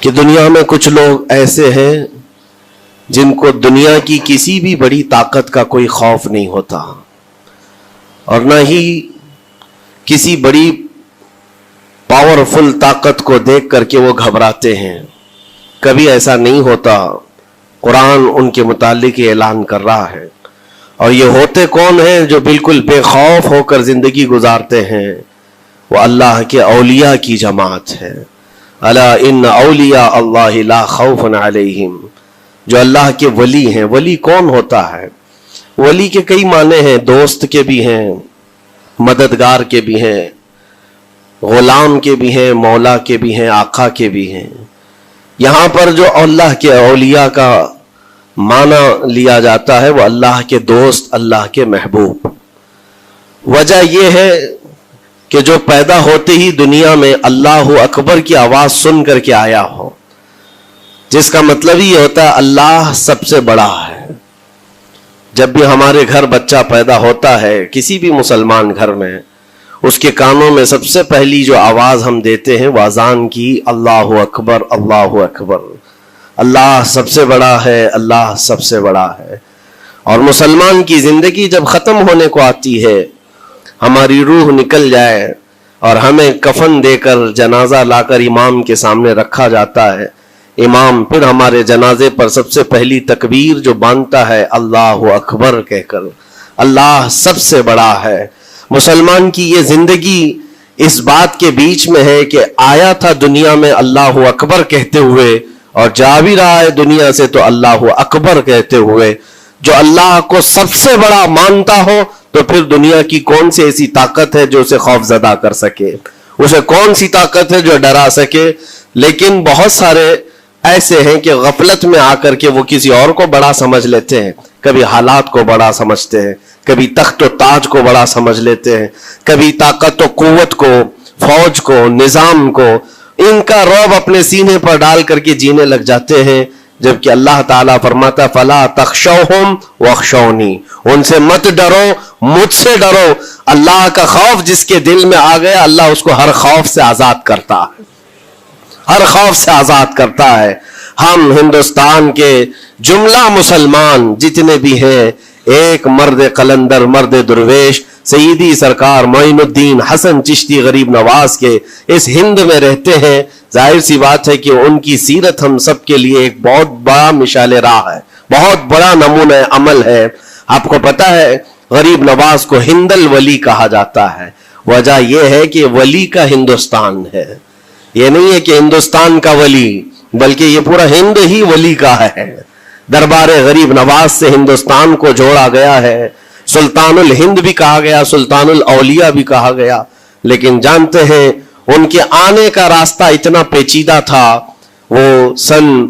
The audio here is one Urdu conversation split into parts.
کہ دنیا میں کچھ لوگ ایسے ہیں جن کو دنیا کی کسی بھی بڑی طاقت کا کوئی خوف نہیں ہوتا، اور نہ ہی کسی بڑی پاورفل طاقت کو دیکھ کر کے وہ گھبراتے ہیں. کبھی ایسا نہیں ہوتا. قرآن ان کے متعلق یہ اعلان کر رہا ہے. اور یہ ہوتے کون ہیں جو بالکل بے خوف ہو کر زندگی گزارتے ہیں؟ وہ اللہ کے اولیاء کی جماعت ہے. الا ان اولیاء اللہ لا خوف علیہم. جو اللہ کے ولی ہیں. ولی کون ہوتا ہے؟ ولی کے کئی معنی ہیں. دوست کے بھی ہیں، مددگار کے بھی ہیں، غلام کے بھی ہیں، مولا کے بھی ہیں، آقا کے بھی ہیں. یہاں پر جو اللہ کے اولیاء کا معنی لیا جاتا ہے وہ اللہ کے دوست، اللہ کے محبوب. وجہ یہ ہے کہ جو پیدا ہوتے ہی دنیا میں اللہ اکبر کی آواز سن کر کے آیا ہو، جس کا مطلب یہ ہوتا ہے اللہ سب سے بڑا ہے. جب بھی ہمارے گھر بچہ پیدا ہوتا ہے، کسی بھی مسلمان گھر میں، اس کے کانوں میں سب سے پہلی جو آواز ہم دیتے ہیں وہ اذان کی، اللہ اکبر اللہ اکبر. اللہ سب سے بڑا ہے، اللہ سب سے بڑا ہے. اور مسلمان کی زندگی جب ختم ہونے کو آتی ہے، ہماری روح نکل جائے اور ہمیں کفن دے کر جنازہ لا کر امام کے سامنے رکھا جاتا ہے، امام پھر ہمارے جنازے پر سب سے پہلی تکبیر جو باندھتا ہے اللہ اکبر کہہ کر، اللہ سب سے بڑا ہے. مسلمان کی یہ زندگی اس بات کے بیچ میں ہے کہ آیا تھا دنیا میں اللہ اکبر کہتے ہوئے، اور جا بھی رہا ہے دنیا سے تو اللہ اکبر کہتے ہوئے. جو اللہ کو سب سے بڑا مانتا ہو تو پھر دنیا کی کون سی ایسی طاقت ہے جو اسے خوف زدہ کر سکے؟ اسے کون سی طاقت ہے جو ڈرا سکے؟ لیکن بہت سارے ایسے ہیں کہ غفلت میں آ کر کے وہ کسی اور کو بڑا سمجھ لیتے ہیں. کبھی حالات کو بڑا سمجھتے ہیں، کبھی تخت و تاج کو بڑا سمجھ لیتے ہیں، کبھی طاقت و قوت کو، فوج کو، نظام کو، ان کا رعب اپنے سینے پر ڈال کر کے جینے لگ جاتے ہیں. جبکہ اللہ تعالیٰ فرماتا فلا تخشوہم واخشونی، ان سے مت ڈرو، مجھ سے ڈرو. اللہ کا خوف جس کے دل میں آ گیا، اللہ اس کو ہر خوف سے آزاد کرتا ہے، ہر خوف سے آزاد کرتا ہے. ہم ہندوستان کے جملہ مسلمان جتنے بھی ہیں، ایک مرد قلندر، مرد درویش، سیدی سرکار معین الدین حسن چشتی غریب نواز کے اس ہند میں رہتے ہیں. ظاہر سی بات ہے کہ ان کی سیرت ہم سب کے لیے ایک بہت بڑا مشعل راہ ہے، بہت بڑا نمونہ عمل ہے. آپ کو پتا ہے غریب نواز کو ہند الولی کہا جاتا ہے. وجہ یہ ہے کہ ولی کا ہندوستان ہے. یہ نہیں ہے کہ ہندوستان کا ولی، بلکہ یہ پورا ہند ہی ولی کا ہے. دربار غریب نواز سے ہندوستان کو جوڑا گیا ہے. سلطان الہند بھی کہا گیا، سلطان الاولیاء بھی کہا گیا. لیکن جانتے ہیں ان کے آنے کا راستہ اتنا پیچیدہ تھا. وہ سن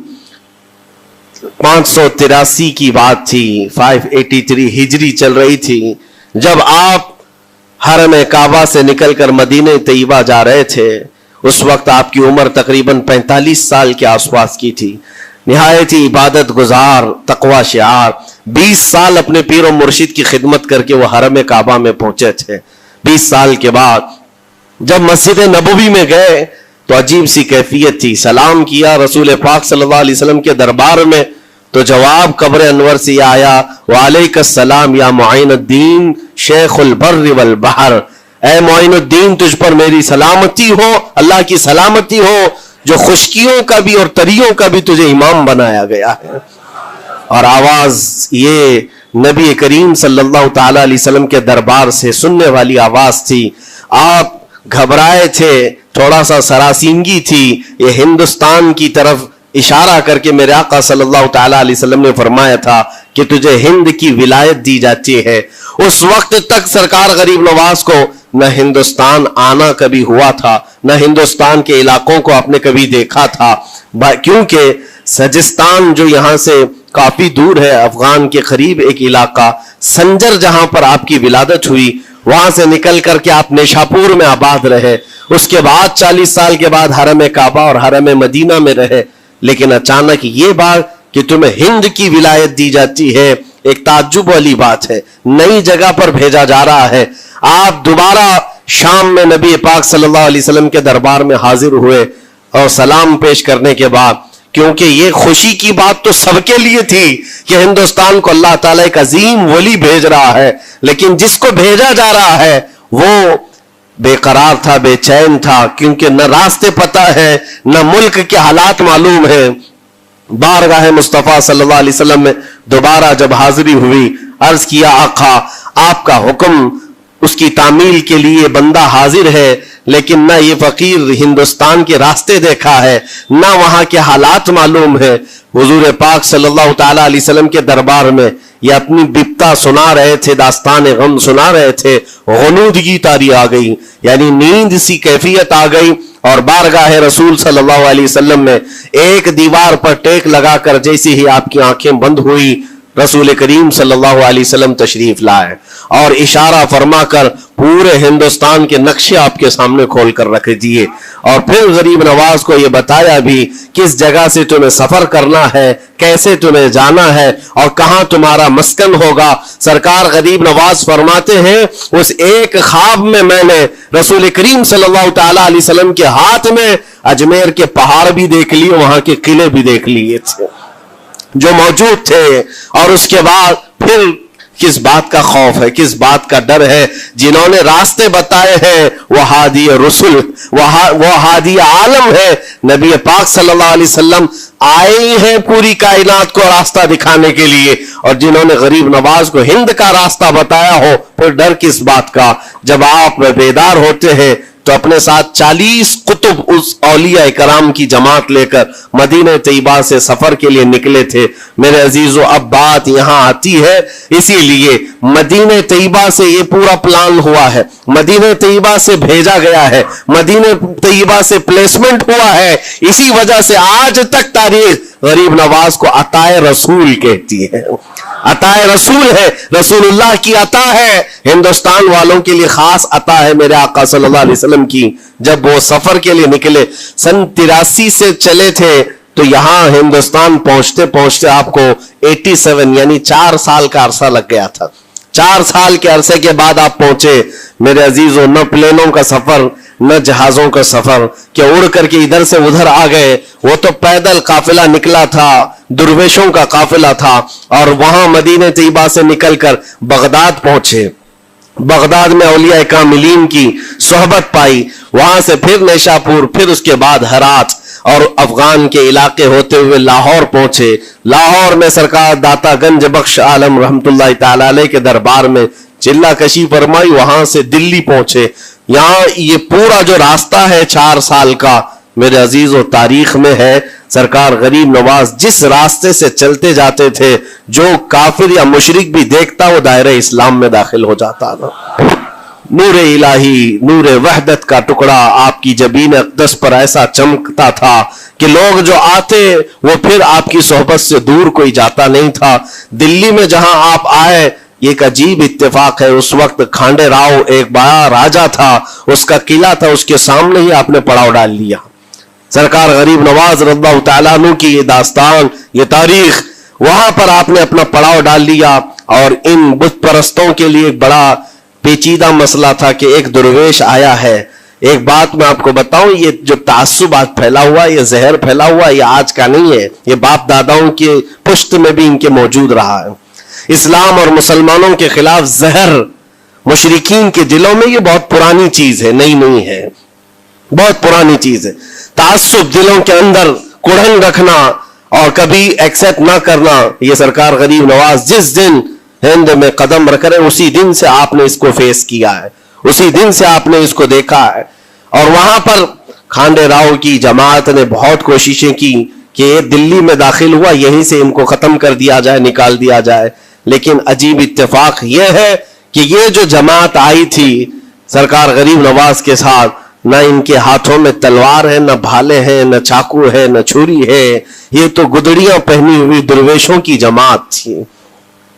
583 کی بات تھی، 583 ہجری چل رہی تھی، جب آپ حرم کعبہ سے نکل کر مدینہ طیبہ جا رہے تھے. اس وقت آپ کی عمر تقریباً 45 سال کے آس پاس کی تھی. نہایت ہی عبادت گزار، تقوی شعار. 20 سال اپنے پیر و مرشد کی خدمت کر کے وہ حرم کعبہ میں پہنچے تھے. 20 سال کے بعد جب مسجد نبوی میں گئے تو عجیب سی کیفیت تھی. سلام کیا رسول پاک صلی اللہ علیہ وسلم کے دربار میں تو جواب قبر انور سے یہ آیا وعلیک السلام یا معین الدین شیخ البر والبحر. اے معین الدین تجھ پر میری سلامتی ہو، اللہ کی سلامتی ہو، جو خشکیوں کا بھی اور تریوں کا بھی تجھے امام بنایا گیا ہے. اور آواز یہ نبی کریم صلی اللہ تعالی علیہ وسلم کے دربار سے سننے والی آواز تھی. آپ گھبرائے تھے، تھوڑا سا سراسیمگی تھی. یہ ہندوستان کی طرف اشارہ کر کے میرے آقا صلی اللہ تعالی علیہ وسلم نے فرمایا تھا کہ تجھے ہند کی ولایت دی جاتی ہے. اس وقت تک سرکار غریب نواز کو نہ ہندوستان آنا کبھی ہوا تھا، نہ ہندوستان کے علاقوں کو آپ نے کبھی دیکھا تھا. کیونکہ سجستان جو یہاں سے کافی دور ہے، افغان کے قریب ایک علاقہ سنجر، جہاں پر آپ کی ولادت ہوئی، وہاں سے نکل کر کے آپ نیشاپور میں آباد رہے. اس کے بعد 40 سال کے بعد حرم کعبہ اور حرم مدینہ میں رہے. لیکن اچانک یہ بات کہ تمہیں ہند کی ولایت دی جاتی ہے، ایک تعجب والی بات ہے. نئی جگہ پر بھیجا جا رہا ہے. آپ دوبارہ شام میں نبی پاک صلی اللہ علیہ وسلم کے دربار میں حاضر ہوئے. اور سلام پیش کرنے کے بعد، کیونکہ یہ خوشی کی بات تو سب کے لیے تھی کہ ہندوستان کو اللہ تعالیٰ ایک عظیم ولی بھیج رہا ہے، لیکن جس کو بھیجا جا رہا ہے وہ بے قرار تھا، بے چین تھا، کیونکہ نہ راستے پتہ ہے، نہ ملک کے حالات معلوم ہیں۔ بارگاہ مصطفیٰ صلی اللہ علیہ وسلم میں دوبارہ جب حاضری ہوئی، عرض کیا آقا آپ کا حکم، اس کی تعمیل کے لیے بندہ حاضر ہے، لیکن نہ یہ فقیر ہندوستان کے راستے دیکھا ہے، نہ وہاں کے حالات معلوم ہے۔ حضور پاک صلی اللہ تعالی علیہ وسلم کے دربار میں یہ اپنی بپتا سنا رہے تھے، داستان غم سنا رہے تھے، غنودگی طاری آ گئی، یعنی نیند سی کیفیت آ گئی، اور بارگاہ رسول صلی اللہ علیہ وسلم میں ایک دیوار پر ٹیک لگا کر جیسے ہی آپ کی آنکھیں بند ہوئی، رسول کریم صلی اللہ علیہ وسلم تشریف لائے اور اشارہ فرما کر پورے ہندوستان کے نقشے آپ کے سامنے کھول کر رکھ دیے، اور پھر غریب نواز کو یہ بتایا بھی کس جگہ سے تمہیں سفر کرنا ہے، کیسے تمہیں جانا ہے اور کہاں تمہارا مسکن ہوگا۔ سرکار غریب نواز فرماتے ہیں اس ایک خواب میں میں نے رسول کریم صلی اللہ تعالی علیہ وسلم کے ہاتھ میں اجمیر کے پہاڑ بھی دیکھ لیے، وہاں کے قلعے بھی دیکھ لیے تھے جو موجود تھے، اور اس کے بعد پھر کس بات کا خوف ہے، کس بات کا ڈر ہے؟ جنہوں نے راستے بتائے ہیں وہ ہادی رسول، وہ ہادی عالم ہے، نبی پاک صلی اللہ علیہ وسلم آئے ہی ہیں پوری کائنات کو راستہ دکھانے کے لیے، اور جنہوں نے غریب نواز کو ہند کا راستہ بتایا ہو، پھر ڈر کس بات کا؟ جب آپ بیدار ہوتے ہیں تو اپنے ساتھ 40 قطب اس اولیاء کرام کی جماعت لے کر مدینہ طیبہ سے سفر کے لیے نکلے تھے۔ میرے عزیزو اب بات یہاں آتی ہے، اسی لیے مدینہ طیبہ سے یہ پورا پلان ہوا ہے، مدینہ طیبہ سے بھیجا گیا ہے، مدینہ طیبہ سے پلیسمنٹ ہوا ہے، اسی وجہ سے آج تک تاریخ غریب نواز کو عطائے رسول کہتی ہے۔ عطائے رسول ہے، رسول اللہ کی عطا ہے، ہندوستان والوں کے لیے خاص عطا ہے میرے آقا صلی اللہ علیہ وسلم کی۔ جب وہ سفر کے لیے نکلے، سن 83 سے چلے تھے، تو یہاں ہندوستان پہنچتے پہنچتے آپ کو 87 یعنی 4 سال کا عرصہ لگ گیا تھا۔ 4 سال کے عرصے کے بعد آپ پہنچے میرے عزیزوں، نہ پلینوں کا سفر، نہ جہازوں کا سفر کہ اڑ کر کے ادھر سے ادھر آ گئے، وہ تو پیدل قافلہ نکلا تھا، درویشوں کا قافلہ تھا، اور وہاں مدینہ طیبہ سے نکل کر بغداد پہنچے۔ بغداد میں اولیاء کاملین کی صحبت پائی، وہاں سے پھر نیشاپور، پھر اس کے بعد ہرات اور افغان کے علاقے ہوتے ہوئے لاہور پہنچے۔ لاہور میں سرکار داتا گنج بخش عالم رحمت اللہ تعالی علیہ کے دربار میں چلہ کشی فرمائی، وہاں سے دلی پہنچے۔ یہاں یہ پورا جو راستہ ہے 4 سال کا میرے عزیز و تاریخ میں ہے، سرکار غریب نواز جس راستے سے چلتے جاتے تھے، جو کافر یا مشرک بھی دیکھتا وہ دائرہ اسلام میں داخل ہو جاتا تھا۔ نور الہی، نور وحدت کا ٹکڑا آپ کی جبین اقدس پر ایسا چمکتا تھا کہ لوگ جو آتے وہ پھر آپ کی صحبت سے دور کوئی جاتا نہیں تھا۔ دلی میں جہاں آپ آئے، ایک عجیب اتفاق ہے، اس وقت کھانڈے راؤ ایک بڑا راجہ تھا، اس کا قلعہ تھا، اس کے سامنے ہی آپ نے پڑاؤ ڈال لیا۔ سرکار غریب نواز رضی اللہ تعالیٰ عنہ کی یہ داستان، یہ تاریخ، وہاں پر آپ نے اپنا پڑاؤ ڈال لیا، اور ان بت پرستوں کے لیے ایک بڑا پیچیدہ مسئلہ تھا کہ ایک درویش آیا ہے۔ ایک بات میں آپ کو بتاؤں، یہ جو تعصب آج پھیلا ہوا، یہ زہر پھیلا ہوا، یہ آج کا نہیں ہے، یہ باپ داداؤں کے پشت میں بھی ان کے موجود رہا ہے۔ اسلام اور مسلمانوں کے خلاف زہر مشرکین کے دلوں میں یہ بہت پرانی چیز ہے، نئی نہیں ہے، بہت پرانی چیز ہے۔ تعصب دلوں کے اندر کڑھن رکھنا اور کبھی ایکسپٹ نہ کرنا، یہ سرکار غریب نواز جس دن ہند میں قدم رکھ رہے اسی دن سے آپ نے اس کو فیس کیا ہے، اسی دن سے آپ نے اس کو دیکھا ہے۔ اور وہاں پر کھانڈے راؤ کی جماعت نے بہت کوششیں کی کہ یہ دلی میں داخل ہوا، یہیں سے ان کو ختم کر دیا جائے، نکال دیا جائے، لیکن عجیب اتفاق یہ ہے کہ یہ جو جماعت آئی تھی سرکار غریب نواز کے ساتھ، نہ ان کے ہاتھوں میں تلوار ہے، نہ بھالے ہیں، نہ چاقو ہے، نہ چھری ہے، یہ تو گدڑیاں پہنی ہوئی درویشوں کی جماعت تھی،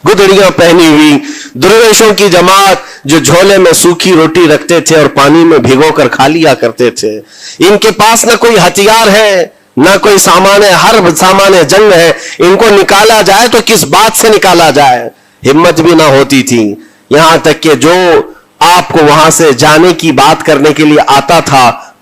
گدڑیاں پہنی ہوئی درویشوں کی جماعت جو جھولے میں سوکھی روٹی رکھتے تھے اور پانی میں بھگو کر کھا لیا کرتے تھے۔ ان کے پاس نہ کوئی ہتھیار ہے، نہ کوئی سامان حرب، سامان جنگ ہے، ان کو نکالا جائے تو کس بات سے نکالا جائے، ہمت بھی نہ ہوتی تھی۔ یہاں تک کہ جو آپ کو وہاں سے جانے کی بات کرنے کے لیے آتا تھا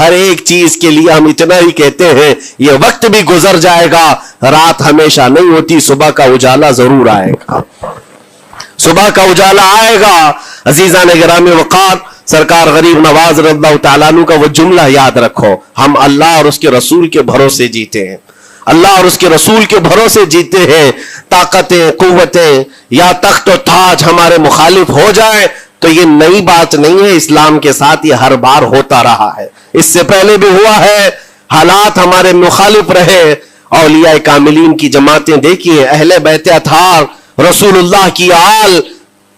ہر ایک چیز کے لیے ہم اتنا ہی کہتے ہیں یہ وقت بھی گزر جائے گا، رات ہمیشہ نہیں ہوتی، صبح کا اجالا ضرور آئے گا، صبح کا اجالا آئے گا۔ عزیزان گرامی وقار، سرکار غریب نواز رضی اللہ تعالیٰ عنہ کا وہ جملہ یاد رکھو، ہم اللہ اور اس کے رسول کے بھروسے جیتے ہیں، اللہ اور اس کے رسول کے بھروسے جیتے ہیں۔ طاقتیں، قوتیں یا تخت و تاج ہمارے مخالف ہو جائے تو یہ نئی بات نہیں ہے، اسلام کے ساتھ یہ ہر بار ہوتا رہا ہے، اس سے پہلے بھی ہوا ہے، حالات ہمارے مخالف رہے۔ اولیاء کاملین کی جماعتیں دیکھیے، اہل بیت اطہار، رسول اللہ کی آل،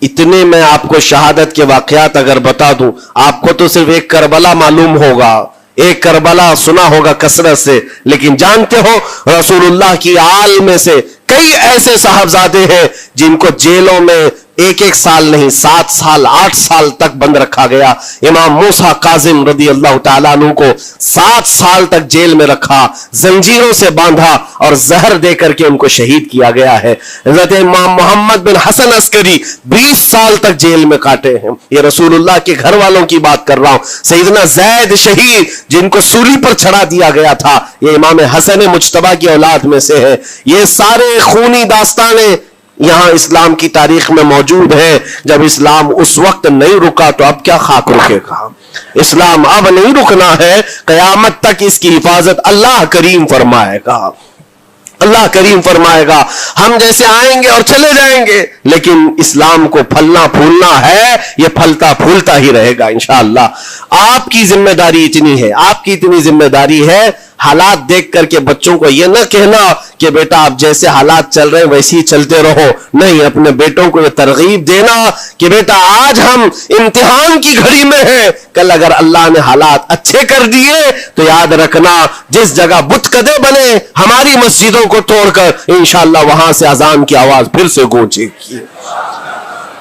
اتنے میں آپ کو شہادت کے واقعات اگر بتا دوں، آپ کو تو صرف ایک کربلا معلوم ہوگا، ایک کربلا سنا ہوگا کثرت سے، لیکن جانتے ہو رسول اللہ کی آل میں سے کئی ایسے صاحبزادے ہیں جن کو جیلوں میں ایک ایک سال نہیں، 7 سال 8 سال تک بند رکھا گیا۔ امام موسیٰ کاظم رضی اللہ تعالیٰ عنہ کو 7 سال تک جیل میں رکھا، زنجیروں سے باندھا اور زہر دے کر کے ان کو شہید کیا گیا ہے۔ حضرت امام محمد بن حسن عسکری 20 سال تک جیل میں کاٹے ہیں۔ یہ رسول اللہ کے گھر والوں کی بات کر رہا ہوں۔ سیدنا زید شہید جن کو سولی پر چڑھا دیا گیا تھا، یہ امام حسن مجتبی کی اولاد میں سے ہے۔ یہ سارے خونی داستانیں یہاں اسلام کی تاریخ میں موجود ہے۔ جب اسلام اس وقت نہیں رکا تو اب کیا خاک رکے گا؟ اسلام اب نہیں رکنا ہے، قیامت تک اس کی حفاظت اللہ کریم فرمائے گا، اللہ کریم فرمائے گا۔ ہم جیسے آئیں گے اور چلے جائیں گے، لیکن اسلام کو پھلنا پھولنا ہے، یہ پھلتا پھولتا ہی رہے گا انشاءاللہ۔ آپ کی ذمہ داری اتنی ہے، آپ کی اتنی ذمہ داری ہے، حالات دیکھ کر کے بچوں کو یہ نہ کہنا کہ بیٹا آپ جیسے حالات چل رہے ہیں ویسے ہی چلتے رہو، نہیں، اپنے بیٹوں کو یہ ترغیب دینا کہ بیٹا آج ہم امتحان کی گھڑی میں ہیں، کل اگر اللہ نے حالات اچھے کر دیے تو یاد رکھنا جس جگہ بت کدے بنے ہماری مسجدوں کو توڑ کر انشاءاللہ وہاں سے اذان کی آواز پھر سے گونجے گی،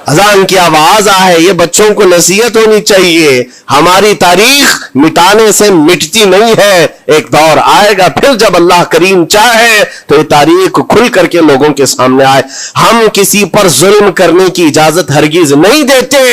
اذان کی آواز آئے۔ یہ بچوں کو نصیحت ہونی چاہیے، ہماری تاریخ مٹانے سے مٹتی نہیں ہے، ایک دور آئے گا پھر جب اللہ کریم چاہے تو یہ تاریخ کھل کر کے لوگوں کے سامنے آئے۔ ہم کسی پر ظلم کرنے کی اجازت ہرگز نہیں دیتے،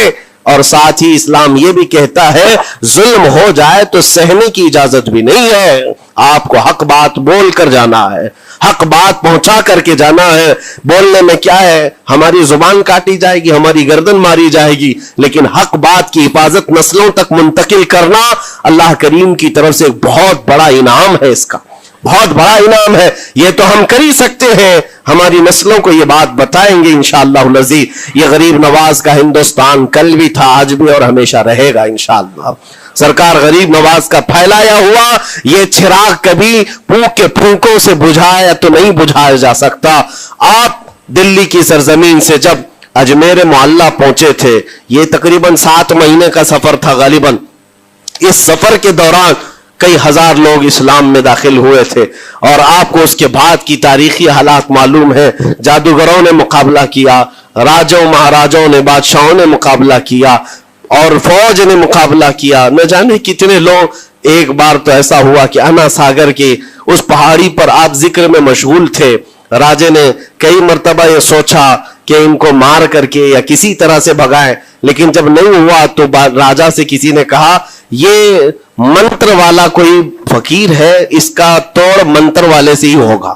اور ساتھ ہی اسلام یہ بھی کہتا ہے ظلم ہو جائے تو سہنے کی اجازت بھی نہیں ہے۔ آپ کو حق بات بول کر جانا ہے، حق بات پہنچا کر کے جانا ہے۔ بولنے میں کیا ہے، ہماری زبان کاٹی جائے گی، ہماری گردن ماری جائے گی، لیکن حق بات کی حفاظت نسلوں تک منتقل کرنا اللہ کریم کی طرف سے ایک بہت بڑا انعام ہے، اس کا بہت بڑا انعام ہے۔ یہ تو ہم کر ہی سکتے ہیں، ہماری نسلوں کو یہ بات بتائیں گے انشاءاللہ العزیز۔ یہ غریب نواز کا ہندوستان کل بھی تھا، آج بھی اور ہمیشہ رہے گا انشاءاللہ۔ سرکار غریب نواز کا پھیلایا ہوا یہ چراغ کبھی پھونک کے پھونکوں سے بجھایا تو نہیں بجھایا جا سکتا۔ آپ دلی کی سرزمین سے جب اجمیر معلیٰ پہنچے تھے، یہ تقریباً 7 مہینے کا سفر تھا غالباً۔ اس سفر کے دوران کئی ہزار لوگ اسلام میں داخل ہوئے تھے، اور آپ کو اس کے بعد کی تاریخی حالات معلوم ہے۔ جادوگروں نے مقابلہ کیا، راجوں مہاراجوں نے، بادشاہوں نے مقابلہ کیا، اور فوج نے مقابلہ کیا، نہ جانے کتنے لوگ۔ ایک بار تو ایسا ہوا کہ انا ساگر کی اس پہاڑی پر آپ ذکر میں مشغول تھے، راجے نے کئی مرتبہ یہ سوچا کہ ان کو مار کر کے یا کسی طرح سے بھگائیں، لیکن جب نہیں ہوا تو راجہ سے کسی نے کہا یہ منتر والا کوئی فقیر ہے، اس کا توڑ منتر والے سے ہی ہوگا۔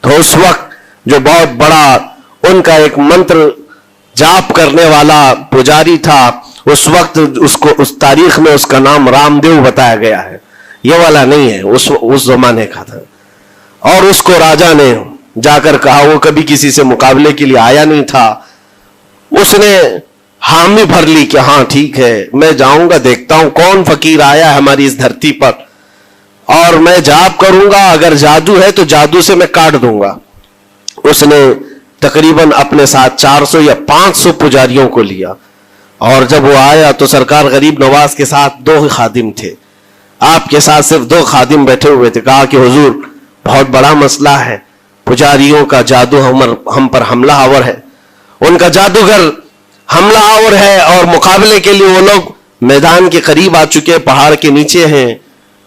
تو اس وقت جو بہت بڑا ان کا ایک منتر جاپ کرنے والا پجاری تھا، اس وقت اس تاریخ میں اس کا نام رام دیو بتایا گیا ہے، یہ والا نہیں ہے، اس زمانے کا تھا۔ اور اس کو راجہ نے جا کر کہا، وہ کبھی کسی سے مقابلے کے لیے آیا نہیں تھا، اس نے حامی بھر لی کہ ہاں ٹھیک ہے، میں جاؤں گا، دیکھتا ہوں کون فقیر آیا ہے ہماری اس دھرتی پر، اور میں جاپ کروں گا، اگر جادو ہے تو جادو سے میں کاٹ دوں گا۔ اس نے تقریباً اپنے ساتھ 400 یا 500 پجاریوں کو لیا، اور جب وہ آیا تو سرکار غریب نواز کے ساتھ 2 خادم تھے، آپ کے ساتھ صرف 2 خادم بیٹھے ہوئے تھے۔ کہا کہ حضور بہت بڑا مسئلہ ہے، پجاریوں کا جادو ہم پر حملہ آور ہے، ان کا جادوگر حملہ آور ہے، اور مقابلے کے لیے وہ لوگ میدان کے قریب آ چکے، پہاڑ کے نیچے ہیں،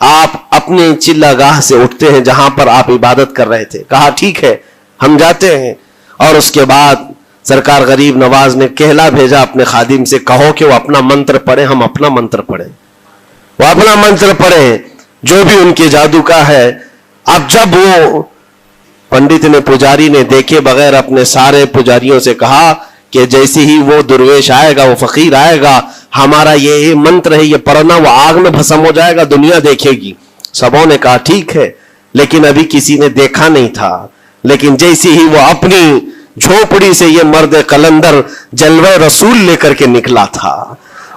آپ اپنے چلہ گاہ سے اٹھتے ہیں جہاں پر آپ عبادت کر رہے تھے۔ کہا ٹھیک ہے ہم جاتے ہیں، اور اس کے بعد سرکار غریب نواز نے کہلا بھیجا اپنے خادم سے، کہو کہ وہ اپنا منتر پڑھے، ہم اپنا منتر پڑھیں۔ وہ اپنا منتر پڑھے جو بھی ان کے جادو کا ہے. اب جب وہ پنڈت نے پجاری نے دیکھے بغیر اپنے سارے پجاریوں سے کہا کہ جیسے ہی وہ درویش آئے گا, وہ فقیر آئے گا, ہمارا یہ منتر ہے یہ پڑھنا, وہ آگ میں بھسم ہو جائے گا, دنیا دیکھے گی. سبوں نے کہا ٹھیک ہے, لیکن ابھی کسی نے دیکھا نہیں تھا. لیکن جیسے ہی وہ اپنی جھوپڑی سے یہ مرد قلندر جلوہ رسول لے کر کے نکلا تھا,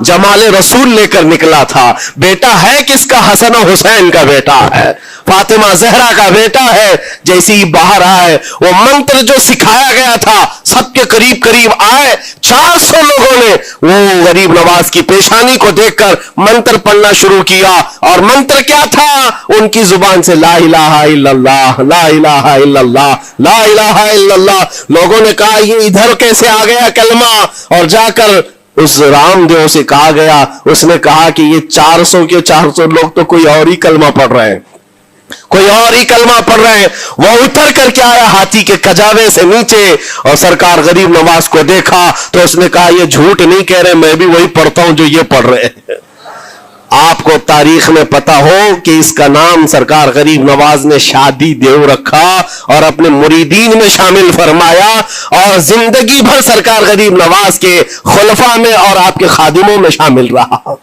جمال رسول لے کر نکلا تھا. بیٹا ہے کس کا؟ حسن و حسین کا بیٹا ہے, فاطمہ زہرا کا بیٹا ہے. جیسے ہی باہر آئے, وہ منتر جو سکھایا گیا تھا سب کے قریب قریب آئے. 400 لوگوں نے وہ غریب نواز کی پیشانی کو دیکھ کر منتر پڑھنا شروع کیا. اور منتر کیا تھا؟ ان کی زبان سے لا الہ الا اللہ, لا الہ الا اللہ, لا الہ الا اللہ. لوگوں نے کہا یہ ادھر کیسے آ گیا کلمہ؟ اور جا کر اس رام دیو سے کہا گیا, اس نے کہا کہ یہ 400 کے 400 لوگ تو کوئی اور ہی کلمہ پڑھ رہے ہیں, کوئی اور ہی کلمہ پڑھ رہے ہیں. وہ اتر کر کے آیا ہاتھی کے کجاوے سے نیچے, اور سرکار غریب نواز کو دیکھا تو اس نے کہا یہ جھوٹ نہیں کہہ رہے, میں بھی وہی پڑھتا ہوں جو یہ پڑھ رہے ہیں. آپ کو تاریخ میں پتا ہو کہ اس کا نام سرکار غریب نواز نے شادی دیو رکھا اور اپنے مریدین میں شامل فرمایا, اور زندگی بھر سرکار غریب نواز کے خلفاء میں اور آپ کے خادموں میں شامل رہا.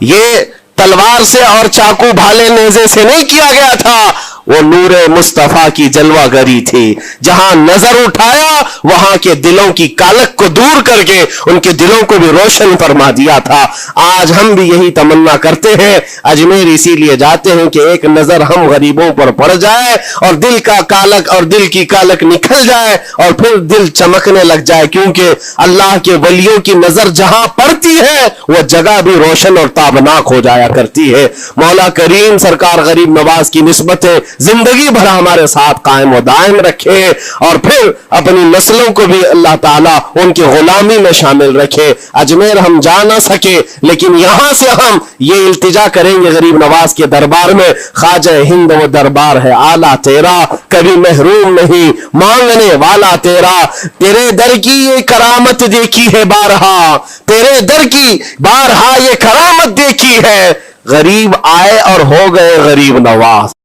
یہ تلوار سے اور چاقو بھالے نیزے سے نہیں کیا گیا تھا, وہ نور مصطفیٰ کی جلوہ گری تھی. جہاں نظر اٹھایا وہاں کے دلوں کی کالک کو دور کر کے ان کے دلوں کو بھی روشن فرما دیا تھا. آج ہم بھی یہی تمنا کرتے ہیں, اجمیر اسی لیے جاتے ہیں کہ ایک نظر ہم غریبوں پر پڑ جائے اور دل کا کالک اور دل کی کالک نکل جائے اور پھر دل چمکنے لگ جائے, کیونکہ اللہ کے ولیوں کی نظر جہاں پڑتی ہے وہ جگہ بھی روشن اور تابناک ہو جایا کرتی ہے. مولا کریم سرکار غریب نواز کی نسبتیں زندگی بھر ہمارے ساتھ قائم و دائم رکھے, اور پھر اپنی نسلوں کو بھی اللہ تعالیٰ ان کی غلامی میں شامل رکھے. اجمیر ہم جا نہ سکے, لیکن یہاں سے ہم یہ التجا کریں گے غریب نواز کے دربار میں, خواجہ ہند وہ دربار ہے آلہ تیرا, کبھی محروم نہیں مانگنے والا تیرا. تیرے در کی یہ کرامت دیکھی ہے بارہا, تیرے در کی بارہا یہ کرامت دیکھی ہے. غریب آئے اور ہو گئے غریب نواز.